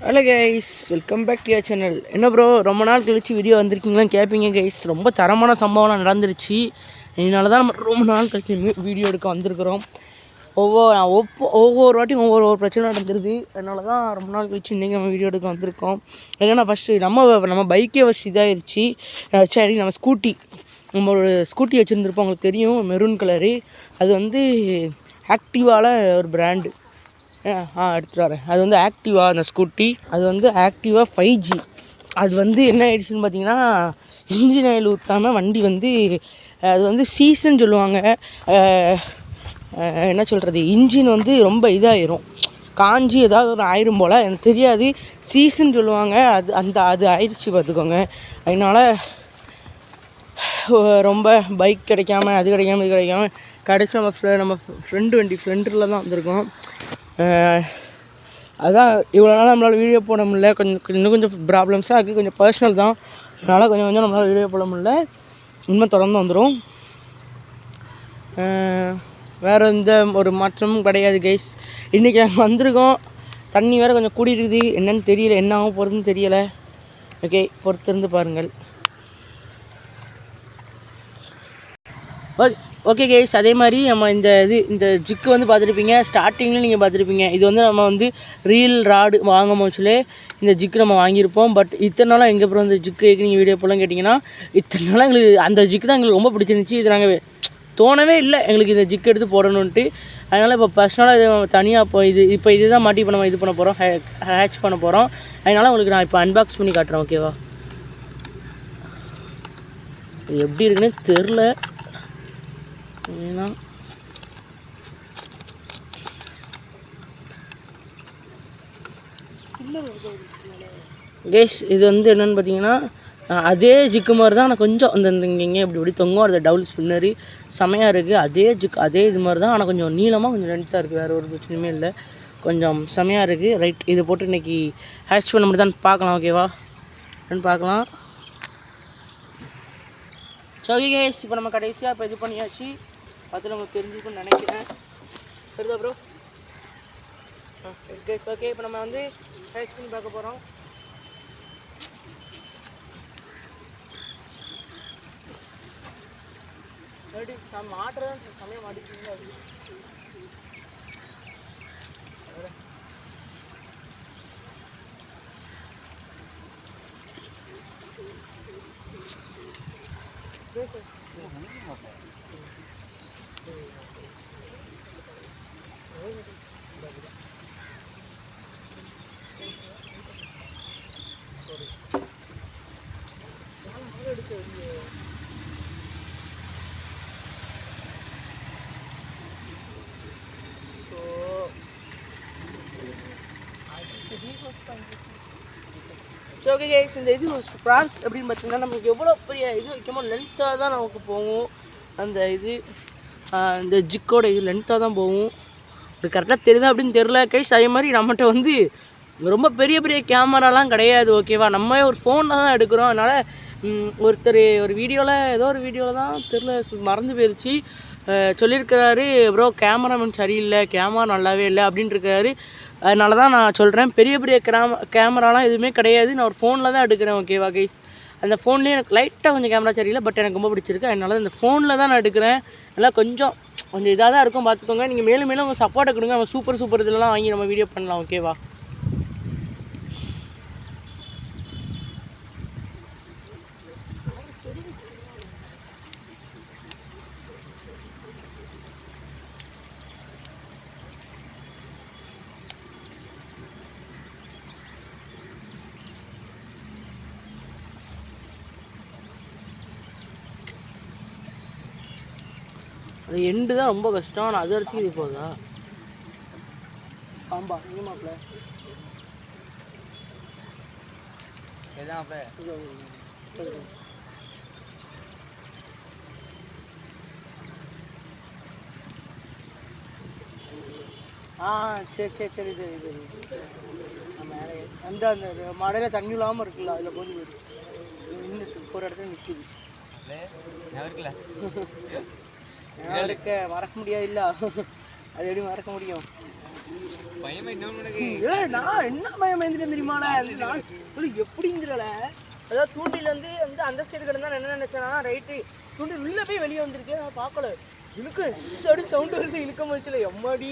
Hello guys, welcome back to your channel. என்ன bro ரொம்ப நாள் கழிச்சு வீடியோ வந்திருக்கீங்களான்னு கேட்பீங்க கைஸ். ரொம்ப தரமான சம்பவம்லாம் நடந்துருச்சு. இதனால தான் நம்ம ரொம்ப நாள் கழிச்சு வீடியோ எடுக்க வந்திருக்கிறோம். ஒவ்வொரு வாட்டியும் ஒவ்வொரு பிரச்சனை நடந்துருது. அதனால தான் ரொம்ப நாள் கழிச்சு இன்றைக்கி நம்ம வீடியோ எடுக்க வந்திருக்கோம். ஏன்னா ஃபஸ்ட்டு நம்ம பைக்கே ஃபஸ்ட் இதாகிடுச்சு. சரி, நம்ம ஒரு ஸ்கூட்டி வச்சுருந்துருப்போம், உங்களுக்கு தெரியும், மெரூன் கலரு. அது வந்து ஆக்டிவாவில் ஒரு பிராண்டு. எடுத்துகிட்டு வரேன். அது வந்து ஆக்டிவா, அந்த ஸ்கூட்டி அது வந்து ஆக்டிவா 5G. அது வந்து என்ன ஆயிடுச்சுன்னு பார்த்தீங்கன்னா, இன்ஜின் ஆயில் ஊற்றாமல் வண்டி வந்து அது வந்து சீசன் சொல்லுவாங்க. என்ன சொல்கிறது, இன்ஜின் வந்து ரொம்ப இதாகிரும், காஞ்சி ஏதாவது ஒரு ஆயிரும் போல், எனக்கு தெரியாது. சீசன் சொல்லுவாங்க, அது ஆயிடுச்சு பார்த்துக்கோங்க. அதனால் ரொம்ப பைக் கிடைக்காம, அது கிடைக்காம, இது கிடைக்காம கடைசி நம்ம ஃப்ரெண்டில் தான் வந்திருக்கோம். அதான் இவ்வளோ நாள் நம்மளால் வீடியோ போட முடியல. இன்னும் கொஞ்சம் ப்ராப்ளம்ஸாக இருக்குது, கொஞ்சம் பர்சனல் தான். அதனால் கொஞ்சம் நம்மளால் வீடியோ போட முடியல. இன்னும் தொடர்ந்து வந்துடும். வேறு எந்த ஒரு மாற்றமும் கிடையாது கைஸ். இன்றைக்கி நாங்கள் வந்திருக்கோம். தண்ணி வேறு கொஞ்சம் கூடியிருக்குது, என்னென்னு தெரியல, என்ன ஆகும் போகிறதுன்னு தெரியலை. ஓகே, பொறுத்திருந்து பாருங்கள். ஓகே கைஸ், அதே மாதிரி நம்ம இந்த ஜிக்கு வந்து பார்த்துருப்பீங்க, ஸ்டார்டிங்கில் நீங்கள் பார்த்துருப்பீங்க. இது வந்து நம்ம வந்து ரீல் ராடு வாங்கும் போச்சுலே இந்த ஜிக்கு நம்ம வாங்கியிருப்போம். பட் இத்தனை நாளாக எங்கே அப்புறம் இந்த ஜிக்கு நீங்கள் வீடியோ போலாம் கேட்டிங்கன்னா, இத்தனை நாளாக எங்களுக்கு அந்த ஜிக்கு தான் எங்களுக்கு ரொம்ப பிடிச்சிருந்துச்சி. இது நாங்கள் தோணவே இல்லை எங்களுக்கு இந்த ஜிக்கு எடுத்து போடணுன்ட்டு. அதனால் இப்போ பர்சனலாக இது தனியாக இப்போ இதுதான் மாட்டி இப்போ நம்ம இது பண்ண போகிறோம், ஹேட்ச் பண்ண போகிறோம். அதனால் உங்களுக்கு நான் இப்போ அன்பாக்ஸ் பண்ணி காட்டுறேன். ஓகேவா, இது எப்படி இருக்குன்னு தெரில. ஏன்னா கேஸ் இது வந்து என்னென்னு பார்த்தீங்கன்னா, அதே ஜிக்கு மாதிரி தான். ஆனால் கொஞ்சம் அந்த இங்கே இப்படி தொங்கும், அது டபுள் ஸ்பின்னரு செமையாக இருக்குது. அதே இது மாதிரி தான், ஆனால் கொஞ்சம் நீளமாக கொஞ்சம் லென்த்தாக இருக்குது. வேறு ஒரு பிரச்சனையுமே இல்லை, கொஞ்சம் செமையாக இருக்குது. ரைட், இதை போட்டு இன்றைக்கி ஹேட்ச் பண்ண முடியும் தான் பார்க்கலாம். ஓகேவா, பார்க்கலாம். சரி கேஸ், இப்போ நம்ம கடைசியாக இப்போ இது பண்ணியாச்சு. அதில் உங்களுக்கு தெரிஞ்சுக்குன்னு நினைக்கிறேன். சரிதா ப்ரோ? கேஸ் ஓகே, இப்போ நம்ம வந்து ஹேட்ச் பண்ணி பார்க்க போகிறோம். மாட்டுறதான் சமயம் மாட்டிக்கிங்க. ஓகே கைஸ், இந்த இது ப்ராஸ் அப்படின்னு பார்த்தீங்கன்னா, நமக்கு எவ்வளோ பெரிய இது வைக்கமோ லென்த்தாக தான் நமக்கு போகும். இந்த ஜிக்கோட இது லென்த்தாக தான் போகும். இது கரெக்டாக தெரியுதா அப்படின்னு தெரில கைஸ். அதே மாதிரி நம்மகிட்ட வந்து ரொம்ப பெரிய கேமராலாம் கிடையாது. ஓகேவா, நம்ம ஒரு ஃபோனில் தான் எடுக்கிறோம். அதனால் ஒருத்தர் ஒரு வீடியோவில் தான் தெரில, மறந்து போயிடுச்சு, சொல்லியிருக்கிறாரு, ப்ரோ கேமராமேன் சரியில்லை, கேமரா நல்லாவே இல்லை அப்படின்ட்டுருக்காரு. அதனால தான் நான் சொல்கிறேன், பெரிய கேமராலாம் எதுவுமே கிடையாது, நான் ஒரு ஃபோனில் தான் எடுக்கிறேன். ஓகேவா கைஸ், அந்த ஃபோன்லேயே எனக்கு லைட்டாக கொஞ்சம் கேமரா சரியில்லை, பட் எனக்கு ரொம்ப பிடிச்சிருக்கு. அதனால இந்த ஃபோனில் தான் நான் எடுக்கிறேன். அதெல்லாம் கொஞ்சம் இதாக தான் இருக்கும், பார்த்துக்கோங்க. நீங்கள் மேலும் உங்கள் சப்போர்ட்டை கொடுங்க, நம்ம சூப்பர் இதெல்லாம் வாங்கி நம்ம வீடியோ பண்ணலாம். ஓகேவா, அது எண்டு தான் ரொம்ப கஷ்டம். ஆனால் அது வரைக்கும் இது போதா பாம்பா நீ மாப்பிள்ள சரி மேலே அந்த மடையில் தண்ணி இல்லாமல் இருக்குல்ல, அதில் போய் நின்றுட்டு ஒரு இடத்துல நிற்கிது. மறக்க முடியாது இல்லை, அது எப்படி மறக்க முடியும்? நான் என்ன பயம் பயந்துட்டேன் தெரியுமாடா? நான் எப்படிங்கிறல, அதாவது தூண்டிலேருந்து வந்து அந்த சைடு கிடந்தா நான் என்ன நினைச்சேன்னா, ரைட்டு தூண்டில் உள்ள போய் வெளியே வந்திருக்கேன். நான் பார்க்கல, இழுக்க அப்படி சவுண்டு வருது, இழுக்க முடிச்சல. எம்மாடி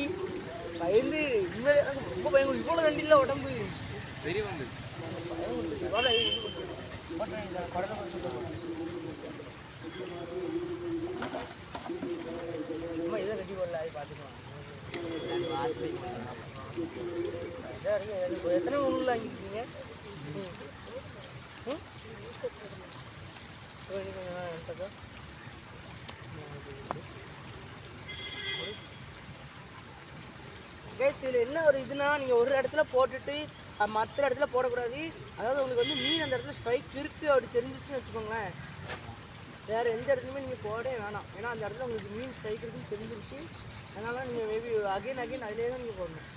பயந்து உண்மையிலே ரொம்ப பயம். இவ்வளோ தண்டியில் உடம்பு பயம். அம்மா இதை ரெடி பண்ணல, அது பார்த்துக்கலாம். எத்தனை ஊரில் வாங்கிருக்கீங்க? இதில் என்ன ஒரு இதுனா, நீங்கள் ஒரு இடத்துல போட்டுட்டு மற்ற இடத்துல போடக்கூடாது. அதாவது உங்களுக்கு வந்து மீன் அந்த இடத்துல ஸ்ட்ரைக் இருக்குது அப்படி தெரிஞ்சிச்சுன்னு வச்சுக்கோங்களேன், வேறு எந்த இடத்துலையுமே நீங்கள் போடவே வேணாம். ஏன்னா அந்த இடத்துல உங்களுக்கு மீன் ஸ்ட்ரைக் இருக்குன்னு தெரிஞ்சிருச்சு. அதனால் நீங்கள் மேபி அகைன் அதிலே தான் நீங்கள் போடணும்.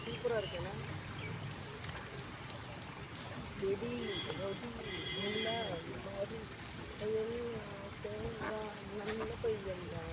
சூப்பராக இருக்குண்ணா. செடி நல்ல பையன் தான்.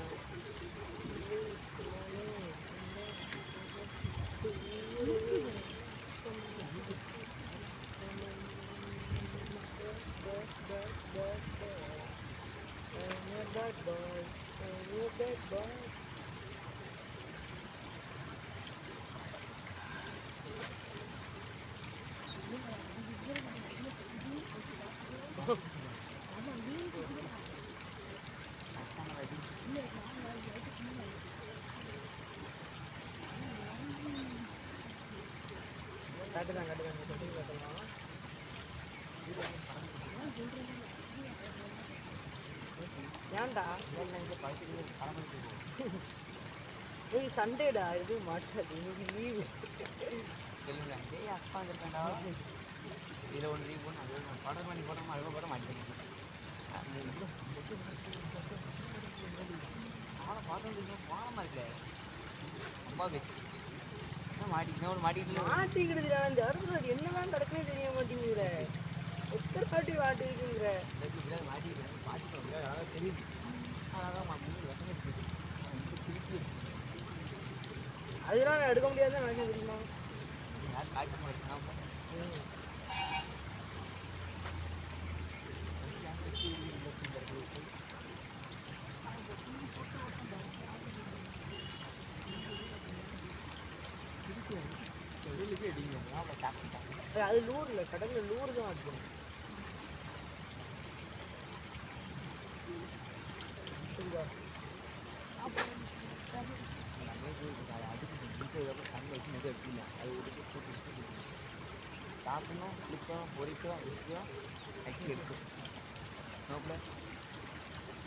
ஏன்டா சண்டேடா, இது மாட்டாது, இன்னைக்கு லீவு. அப்பா வந்துருக்கேன்டா, இதில் ஒன்று லீவ் பண்ண அது படம் பண்ணி போட்டோம், அதுவும் படம் மாட்டேன். அவனை பார்த்து பாரமாக இருக்கல, அம்மா வச்சு மாட்டிக்கிடுதுடா. இந்த இடத்துல என்னதான் கிடக்குனே தெரிய மாட்டேங்குதுற. எத்தனை பாட்டி மாட்டிருக்குங்கிற தெரியுது. அதெல்லாம் நான் எடுக்க முடியாதுன்னு நினைச்சேன் தெரியுமா. அது லூர் இல்லை, கடலில் லூர் தான் அடிக்கணும். சாப்பிடணும், குளிக்கணும், பொறிக்கும், விஷயம் அக்கி எடுக்கும்.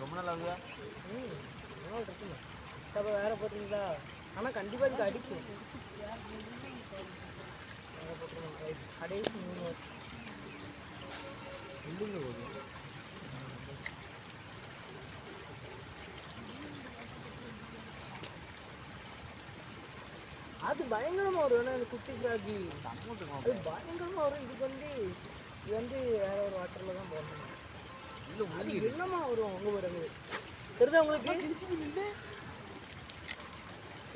ரொம்ப நாள் ஆகுதா? ரொம்ப நாள் இருக்குங்க. அப்போ வேறு போட்டுங்களா? ஆனால் கண்டிப்பாக இதுக்கு அடிக்கும். வேறு போட்டுருவோம். கடைசி 3 வருஷம் இல்லைங்க போதும். அது பயங்கரமாக வரும். ஏன்னா அந்த குட்டி கிராக்கி அது பயங்கரமாக வரும். இது வந்து வேற ஒரு வாட்டரில் தான் போடணும். இது என்னமா வரும் உங்க வருது தெரியுதா உங்களுக்கு?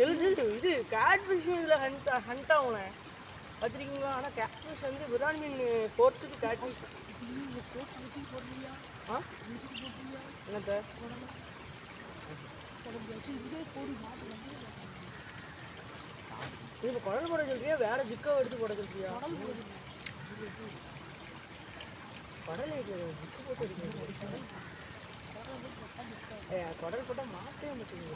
எழுது இது கேட் ஃபிஷ் இதில் ஹண்ட் ஆகும்ல பார்த்துருக்கீங்களா? ஆனால் கேட் ஃபிஷ் வந்து விரான் மீன் ஃபோர்ஸுக்கு கேட் ஃபிஷ். ஆ என்னத்த இது இப்போ குடல் போட சொல்றியா, வேற ஜிக்காவை எடுத்து போட சொல்றியா? குடல் ஜிக்கு போட்டு எடுக்க குடல் போட்டால் மாற்றவே மாட்டேங்குது.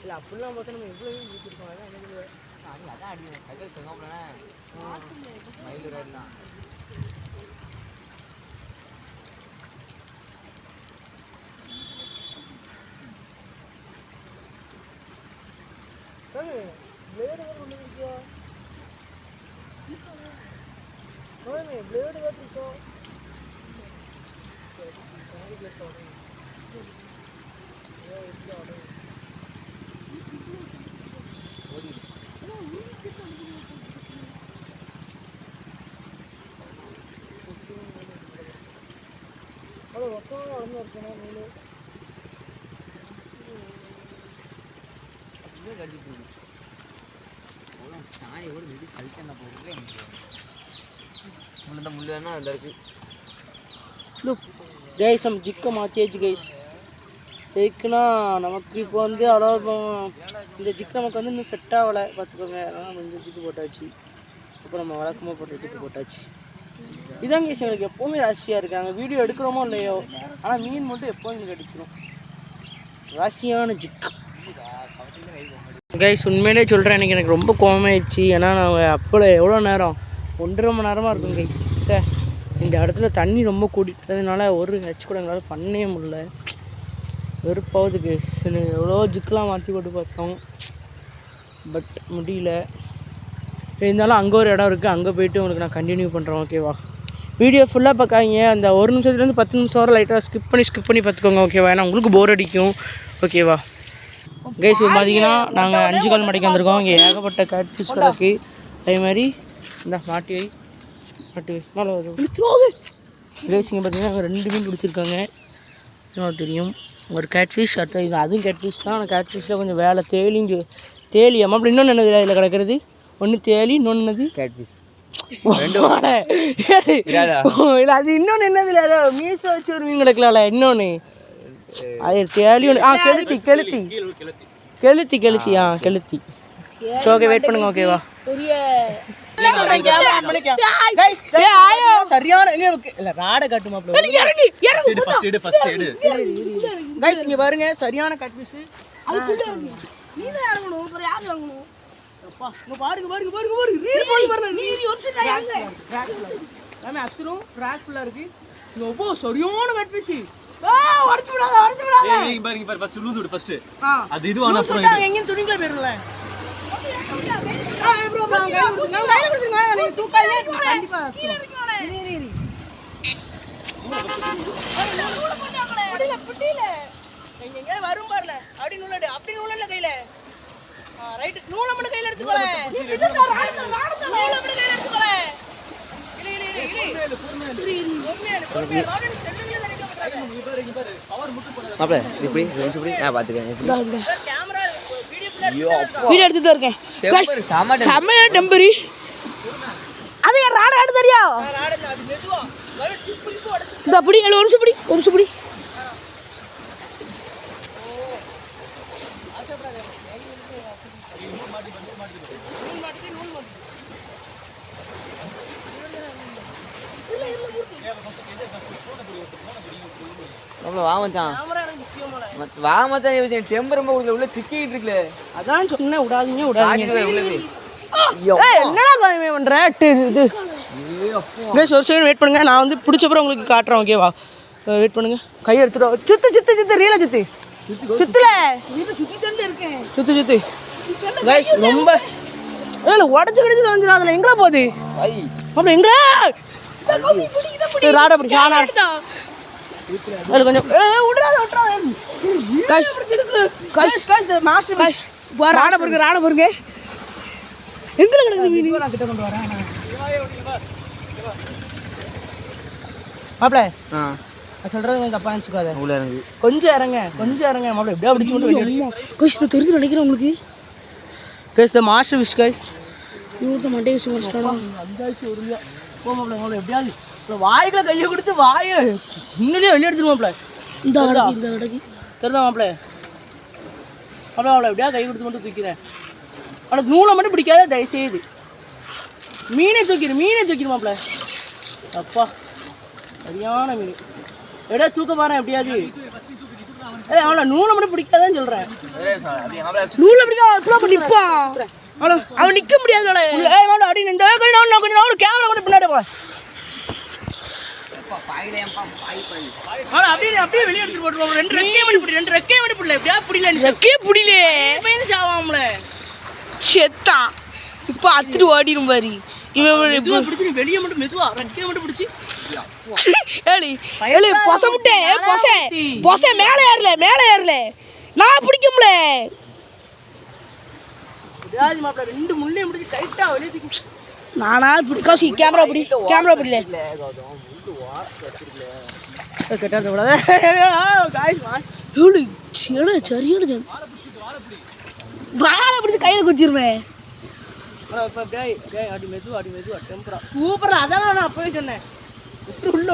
இல்லை அப்படிலாம் பார்த்தா நம்ம எவ்வளோ ஊற்றிருக்கோம். அதான் எனக்கு அதான் அடிக்கணும். சைக்கிள் சொன்னோம்னா மயில் ரைடெலாம் பிளேடு ஒன்று இருக்கியா? கைஸ் நம்ம ஜிக்கை மாற்றியாச்சு கைஸ். எதுக்குன்னா நமக்கு இப்போ வந்து அவ்வளோ இந்த ஜிக்கு நமக்கு வந்து இன்னும் செட் ஆகலை பார்த்துக்கோங்க. அதனால் நம்ம இந்த ஜிக்கு போட்டாச்சு. அப்புறம் நம்ம வழக்கமாக போட்ட ஜிக்கு போட்டாச்சு. இதான் கைஸ் எங்களுக்கு எப்போவுமே ராசியாக இருக்காங்க. வீடியோ எடுக்கிறோமோ இல்லையோ, ஆனால் மீன் மட்டும் எப்போவும் எங்களுக்கு அடிச்சிடும். ராசியான ஜிக்கு கைஸ். உண்மையிலே சொல்கிறேன், எனக்கு ரொம்ப கோவமாயிடுச்சு. ஏன்னா நாங்கள் அப்போ எவ்வளோ நேரம் 1.5 மணி நேரமாக இருக்கும் கைஸ். சார் இந்த இடத்துல தண்ணி ரொம்ப கூட்டிட்டதுனால ஒரு ஹெச் கூட எங்களால் பண்ணவே முடியல. வெறுப்பாவது கைஸ். எவ்வளோ ஜிக்கெலாம் மாற்றி போட்டு பார்த்தோம், பட் முடியல. இருந்தாலும் அங்கே ஒரு இடம் இருக்குது, அங்கே போய்ட்டு உங்களுக்கு நான் கண்டினியூ பண்ணுறேன். ஓகேவா? வீடியோ ஃபுல்லாக பார்க்காதீங்க. அந்த 1 நிமிஷத்துலேருந்து 10 நிமிஷம் வரை லைட்டாக ஸ்கிப் பண்ணி பார்த்துக்கோங்க. ஓகேவா? ஏன்னா உங்களுக்கு போர் அடிக்கும். ஓகேவா கைஸ்? இப்போ பார்த்தீங்கன்னா நாங்கள் 5 கால் மடைக்கு வந்திருக்கோம். இங்கே ஏகப்பட்ட கேட்ஃபிஷ் கிடக்கு. அதே மாதிரி இந்த மாட்டி வை மேலே கைஸ். இங்கே பார்த்தீங்கன்னா அங்கே 2 மீன் பிடிச்சிருக்காங்க. இன்னும் தெரியும் ஒரு கேட்ஃபிஷ். அடுத்த இது அதுவும் கேட்ஃபிஷ் தான். ஆனால் கேட்ஃபிஷ்ஷில் கொஞ்சம் வேலை தேலி அம்மா. அப்படி இன்னொன்று என்னது இதில் கிடக்கிறது? ஒன்று தேலி, இன்னொன்று என்னது கேட்ஃபிஷ். இல்லை அது இன்னொன்று என்னது இல்லை, மீசை வச்சு ஒரு மீன் கிடக்கல. இன்னொன்று அது தேலி ஒன்று. கெளுத்தி. ஓகே வெயிட் பண்ணுங்க. ஓகேவா? சரியான இல்ல ராடை காட்டுமா கைஸ். இங்க பாருங்க சரியான கேட்ஃபிஷ். சரியான கேட்ஃபிஷ். எங்கேயும் துணிக்குள்ள போயிடல. வரும் பாருல அப்படி நூலடு அப்படி நூலல்ல கையில ரைட் நூலை மட்டும் கையில எடுத்துக்கோல. வீடியோ எடுத்துட்டு இருக்கேன். செம்மையா டெம்பரி. அது ராட ஆடு தெரியா? இந்த அப்படி ஒரு நிமிஷம் பிடி. உள்ள சிக்கிட்டு இருக்குல்ல, அதான் சொன்னேன் விடாதீங்க. என்னடா பயமே பண்ற? ஒரு செகண்ட் வெயிட் பண்ணுங்க, நான் வந்து பிடிச்சப்பறம் உங்களுக்கு காட்டுறேன். ஓகேவா? வெயிட் பண்ணுங்க. கையை எடுத்துடும். சுத்து ரீல சுத்துல சுத்து கைஸ். ரொம்ப உடச்சு கிடைச்சு வந்துடும். அதில் எங்கே போகுது அப்படி எங்க ராடா பிடி கொஞ்சம் ராடா பாருங்க எங்க கிடக்குது மீன். கிட்ட கொண்டு வரேன் மாப்பிள்ள. சொல்றது கொஞ்சம் தப்பா நினச்சிக்காத. கொஞ்சம் இறங்க மாப்பிள்ள. எப்படியா பிடிச்சி மட்டும் தெரிஞ்சு நினைக்கிறேன் உங்களுக்கு. Guys master wish guys. இவங்க மண்டே விஷ் முடிச்சிட்டாலும் அஞ்சாச்சு உருளியா போ மாப்பிள்ள. மாப்பிள்ள எப்படியாவது வாய்க்குள்ள கையை கொடுத்து வாயை இன்னும் வெளியே எடுத்துரு மாப்பிள்ள. இந்த அடக்கி தெரிஞ்சா மாப்பிள்ள. மாப்பிள்ள எப்படியா கை கொடுத்து மட்டும் தூக்கிறேன். அவனுக்கு நூலை மட்டும் பிடிக்காத தயவுசெய்து. மீனை தூக்கிடு மாப்பிள்ள. அப்பா சரியான மீன். எப்படியா தூக்க பாறேன் எப்படியாது. அவனை நூலை மட்டும் பிடிக்காதான்னு சொல்றேன். நூலை பிடிக்காம அவன் நிக்க முடியாது. அடி இந்த கொஞ்சம் நாள் கேமரா கொண்டு பின்னாடி போ. அப்படியே வெளியே எடுத்து போட்டுருவோம். ரெண்டு ரெக்கையை மணி பிடில எப்படியா பிடில சாவாமல செத்தான். இப்போ அத்துட்டு ஓடிடும் பாரு. வெளியே மட்டும் மெதுவா ரெக்கையை மட்டும் பிடிச்சி பொச மேலே ஏறல நான் பிடிக்கும்ல ரெண்டு முள்ளையும் முடிச்சு டைட்டா வெளியே தூக்கி நானா பிடிக்காசி கேமரா பிடில சரியான வாழை பிடிச்சி கையில குச்சிருவேன் சூப்பரா அதான் நான் அப்பவே சொன்னேன் உள்ள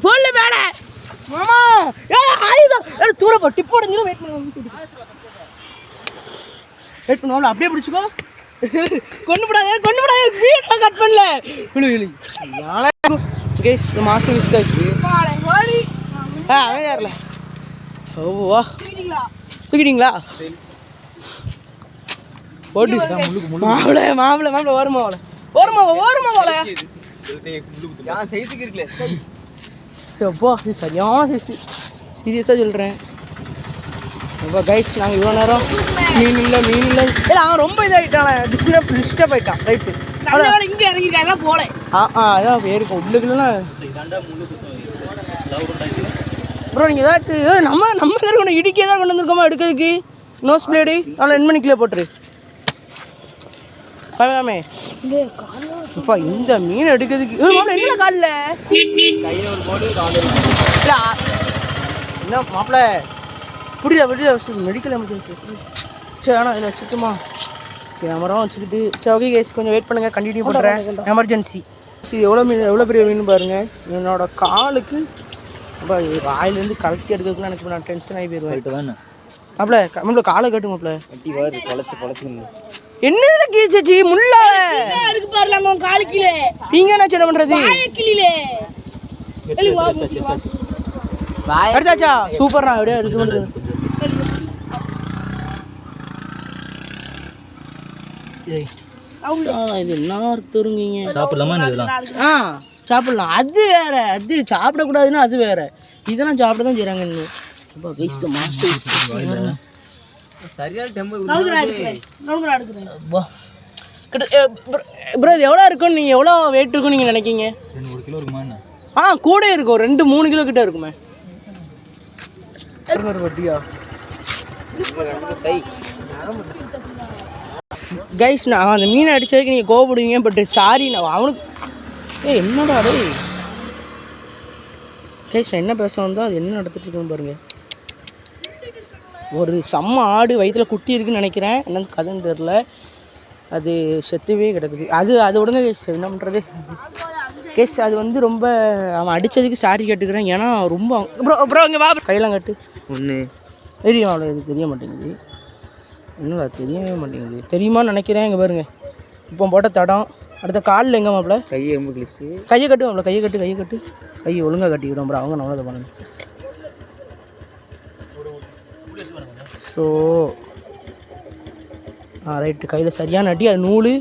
போடல மேல மாமா தூரப்போ டிப்போட வெயிட் பண்ணுவாங்க அப்படியே பிடிச்சிக்கோ கொண்டு விடாத வீடியோ கட் பண்ணல மாசம் அவன் ஓ தூக்கிட்டீங்களா ஓடு மாப்பிள ஓரமா எப்போ இது சரியான சைஸு சீரியஸாக சொல்கிறேன் அப்போ கைஸ் நாங்கள் இவ்வளோ நேரம் மீன் இல்லை இல்லை அவன் ரொம்ப இதாகிட்டான் டிஸ்டர்ப் ஆகிட்டான் ரைட்டு இங்கே இறங்கிருக்காங்க போல அதான் இருக்கும் உள்ளுக்குலாம் ப்ரோ நீங்கள் ஏதாட்டு நம்ம இருக்கணும் இடிக்கே தான் கொண்டு வந்துருக்கோமா எடுக்கிறதுக்கு நோஸ் பிளேடு ஆனால் 2 மணிக்குள்ளே போட்டுரு காமே அப்பா இந்த மீன் எடுக்கிறதுக்கு என்ன காலில் என்ன மாப்பிள்ள புரியல மெடிக்கல் எமர்ஜென்சி சரி ஆனால் இதில் வச்சுட்டுமா கேமராவும் வச்சுக்கிட்டு சரி ஓகே கேஸ் கொஞ்சம் வெயிட் பண்ணுங்கள் கண்டினியூ பண்ணுறேன் எமர்ஜென்சி இது எவ்வளோ பெரிய மீன் பாருங்கள் என்னோட காலுக்கு அப்போ வாயிலேருந்து கலக்கி எடுக்கிறதுக்குலாம் எனக்கு நான் டென்ஷன் ஆகி போயிடுவேன் மாப்பிள்ள காலை கட்டு மாப்பிள்ள என்னதுல கீச்சச்சி முள்ள இருக்கு பாருங்க உன் கால் கீழே நீங்க என்ன என்ன பண்றது கீழே எடுத்தாச்சா சூப்பர் நான் அப்படியே எடுத்து பண்றது இது என்ன அர்த்தருங்கீங்க சாப்பிடலாமா இதெல்லாம் சாப்பிடலாம் அது வேற அது சாப்பிடக்கூடாதுன்னா அது வேற இதெல்லாம் சாப்பிட தான் செய்கிறாங்க இன்னும் ரொம்ப வேஸ்ட் மாஸ்டர் சரியான டெம்பர் ப்ரோ இது எவ்வளோ இருக்கும் நீங்கள் எவ்வளோ வெயிட் இருக்குன்னு நீங்கள் நினைக்கிங்க 1 கிலோ இருக்குமா கூட இருக்கும் 2-3 கிலோ கிட்ட இருக்குமே வட்டியா கைஸ் நான் அந்த மீனை அடிச்சதுக்கு நீங்கள் கோவப்படுவீங்க பட் சாரி நான் அவனுக்கு என்னடா கைஸ் நான் என்ன பேச வந்தோ அது என்ன நடந்துட்டு இருக்குன்னு பாருங்கள் ஒரு செம்ம ஆடு வயிற்றுல குட்டி இருக்குன்னு நினைக்கிறேன் என்னன்னு கதைன்னு தெரில அது செத்துவே கிடக்குது அது உடனே கேஸ் என்ன பண்ணுறது கேஸ் அது வந்து ரொம்ப அவன் அடித்ததுக்கு சாரி கேட்டுக்கிறேன் ஏன்னா ரொம்ப ப்ரோ இங்கே வா கையெல்லாம் கட்டு ஒன்று தெரியும் அவ்வளோ இது தெரிய மாட்டேங்குது இன்னும் அது தெரியவே மாட்டேங்குது தெரியுமான்னு நினைக்கிறேன் இங்கே பாருங்க இப்போ போட்ட தடம் அடுத்த காலில் எங்கே மாப்பிள்ள கையை ரொம்ப கிழிச்சிட்டு கையை கட்டு மாப்பிள்ள கையை கட்டு கையை ஒழுங்காக கட்டிக்கிட்டோம் ப்ரோ அவங்க நம்மளதை பண்ணுங்க ஸோ ரைட்டு கையில் சரியான அடி அது நூல்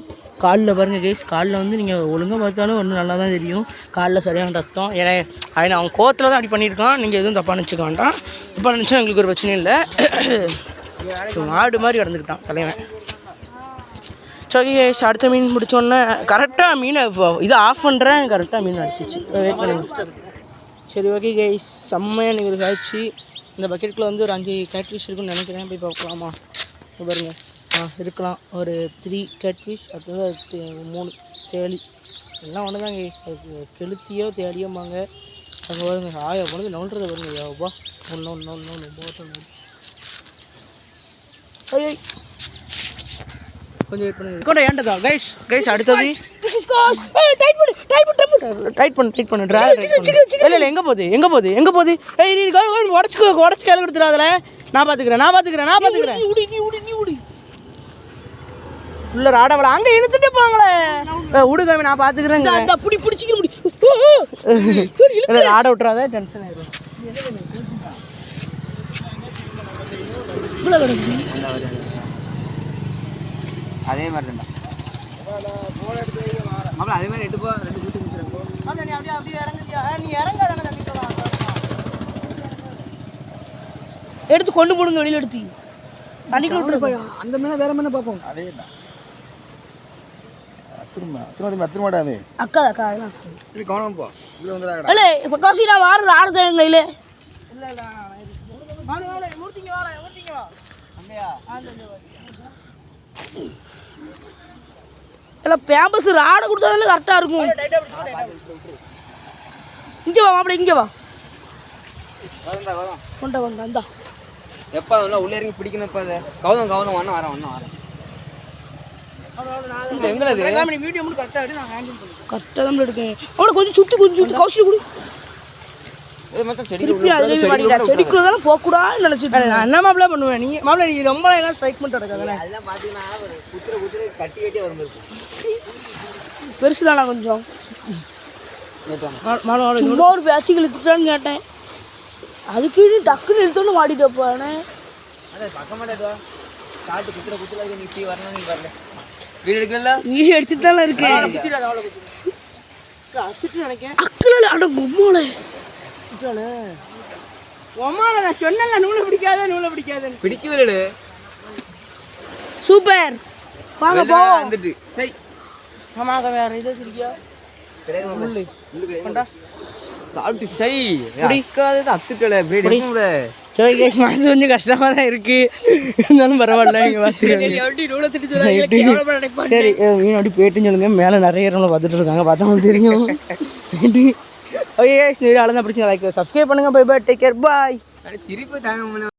காலில் பாருங்கள் கேஸ் காலில் வந்து நீங்கள் ஒழுங்காக பார்த்தாலும் ஒன்றும் நல்லா தான் தெரியும் காலில் சரியான ரத்தம் ஏன்னா அவன் அவன் கோவத்தில் தான் அப்படி பண்ணியிருக்கான் நீங்கள் எதுவும் தப்பாக நினச்சிக்க வேண்டாம் தப்பாக நினச்சா எங்களுக்கு ஒரு பிரச்சனையும் இல்லை மாடு மாதிரி கிடந்துக்கிட்டான் தலைவன் சரி கேஸ் அடுத்த மீன் முடித்தோடனே கரெக்டாக மீனை இதை ஆஃப் பண்ணுறேன் கரெக்டாக மீன் அடிச்சிச்சு வெயிட் பண்ணுங்க சரி ஓகே கேஸ் செம்மையாக நீங்கள் ஆச்சு இந்த பக்கெட்டில் வந்து ஒரு 5 கேட்ஃபிஷ் இருக்குன்னு நினைக்கிறேன் போய் பார்க்கலாமா பாருங்க இருக்கலாம் ஒரு 3 கேட்ஃபிஷ் அடுத்தது 3 தேளி எல்லாம் ஒன்று தாங்க கெளுத்தியோ தேடியோம்பாங்க அங்கே பாருங்க ஆயா கொண்டு நோண்டுறத பாருங்க யாவா ஒன்று ஐய் கொஞ்சம் வெயிட் பண்ணுங்க கூட ஏண்டதா கைஸ் அடுத்தது டைட் பண்ணு இல்லை எங்கே போகுது ஏய் நீ உடச்சி கேள்வி கொடுத்துடாதல நான் பார்த்துக்கிறேன் உள்ள ராடவளை அங்கே இழுத்துட்டு போங்களே விடுகாமி நான் பார்த்துக்கிறேன் ராட விட்டுறாத டென்ஷன் ஆயிடும் அதே மாதிரி தான் அதே மாதிரி 2 கூட்டி நீ இறங்காத எடுத்து கொண்டு போடுங்க வெளியில எடுத்து தண்ணிக்குள்ள விட்டுருங்க. அந்த மீனை வேற மீனை பார்ப்போம். அதே தான் அத்திரமாடாது. அக்கா அக்கா அதெல்லாம் இப்படி கவனம் போ. உள்ள வந்துடாடா. இல்லை இப்போ காசி நான் வார ஆடுதேன் என் கையில். இல்லை பேம்பஸ் ராடை கொடுத்தாதானே கரெக்டாக இருக்கும். இங்கே வா மாப்பிள்ள இங்கே வா. கொண்டா கொண்டா இந்தா. எப்போ அதெல்லாம் உள்ளே இறங்கி பிடிக்கணும். இப்போ அதை கௌதம் ஒன்றும் வரேன் எங்களது வீடியோ மட்டும் கரெக்டாக எடுத்து நான் ஹேண்டில் பண்ணுறேன். கரெக்டாக தான் எடுக்கேன். அவனை கொஞ்சம் சுற்றி கௌசி கொடு. இது மொத்தம் திருப்பி அதுலேயே மாட்டிட்டா. செடிக்குள்ளே தானே போகக்கூடாதுன்னு நினச்சிட்டு நான் என்ன மாப்பிள்ள பண்ணுவேன். நீங்கள் மாப்பிள்ள நீங்கள் ரொம்ப எல்லாம் ஸ்ட்ரைக் பண்ணிட்டு கிடக்காதுல்ல. அதெல்லாம் பார்த்தீங்கன்னா குத்துற கட்டி வரும். பெருசு தானா கொஞ்சம். சும்மா ஒரு பேச்சுக்கு இழுத்துட்டான்னு கேட்டேன். அதுக்கு டக்குன்னு இழுத்தோன்னு மாட்டிட்டு போனே. பக்கமாட்டா காட்டு குத்துற நீ வரணும். நீ வரல வீடு எடுக்கல. வீடியோ எடுத்துட்டு தானே இருக்கேன். நினைக்கிறேன் அக்கல அட கும்மாலே ஒம்மால நான் சொன்னல நூலை பிடிக்காத பிடிக்கவே. சூப்பர் வாங்க போ வந்துட்டு சரி ஆமாங்க வேற இது சிரிக்கியா முள்ளு கொண்டா சாப்பிட்டு சை பிடிக்காதது அத்துட்டல பிரேட் சரி கேஸ் மனசு கொஞ்சம் கஷ்டமா தான் இருக்கு. இருந்தாலும் பரவாயில்ல. இங்கே பார்த்துருக்காங்க. சரி மீன் அப்படி போயிட்டுன்னு சொல்லுங்க. மேலே நிறைய இடம்ல பார்த்துட்டு இருக்காங்க. பார்த்தா தெரியும். ஓகே சரி அவ்வளோதான் பிடிச்சி லைக் சப்ஸ்கிரைப் பண்ணுங்க. Bye bye take care bye. திருப்பி தாங்க